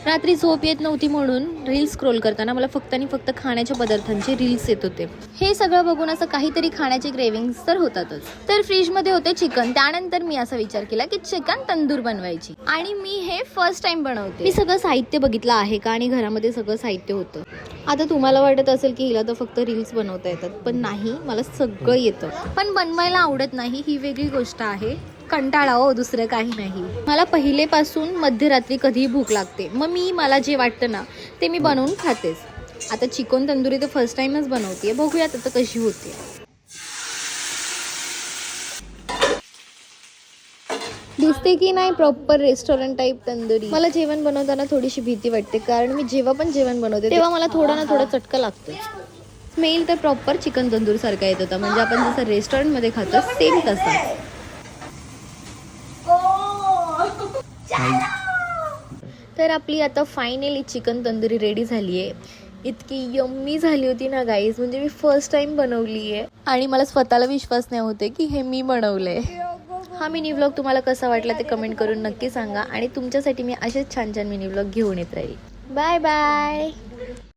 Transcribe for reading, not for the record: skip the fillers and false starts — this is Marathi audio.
रात्री झोप येत नव्हती म्हणून रील्स स्क्रोल करताना मला फक्त आणि फक्त खाण्याच्या पदार्थांचे रील्स येत होते. हे सगळं बघून असं काहीतरी खाण्याचे क्रेविंग्स तर होतातच. तर फ्रीजमध्ये होते चिकन. त्यानंतर मी असा विचार केला की चिकन तंदूर बनवायची आणि मी हे फर्स्ट टाइम बनवते. मी सगळं साहित्य बघितलं आहे का आणि घरामध्ये सगळं साहित्य होतं. आता तुम्हाला वाटत असेल की हिला तर फक्त रील्स बनवता येतात, पण नाही, मला सगळं येतं. पण बनवायला आवडत नाही ही वेगळी गोष्ट आहे. कंटाळा हो, दुसरं काही नाही. मला पहिलेपासून मध्यरात्री कधीही भूक लागते, मग मला जे वाटतं ना ते मी बनवून खातेच. आता चिकन तंदुरी तर फर्स्ट टाइमच बनवते, बघूयात आता कशी होते. दिसते की नाही प्रॉपर रेस्टॉरंट टाईप तंदुरी. मला जेवण बनवताना थोडीशी भीती वाटते, कारण मी जेव्हा पण जेवण बनवते तेव्हा मला थोडा ना थोडा चटका लागतो. स्मेल तर प्रॉपर चिकन तंदूर सारखा येत होता, म्हणजे आपण जसं रेस्टॉरंटमध्ये खातो सेम तसा. तर आपली आता फायनली चिकन तंदुरी रेडी झाली आहे. इतकी यम्मी झाली होती ना गाईज, म्हणजे मी फर्स्ट टाइम बनवली आहे आणि मला स्वतःला विश्वास नाही होते की हे मी बनवलंय. हा मिनी व्लॉग तुम्हाला कसा वाटला ते कमेंट करून नक्की सांगा आणि तुमच्यासाठी मी असेच छान छान मिनी व्लॉग घेऊन येत राहील. Bye bye.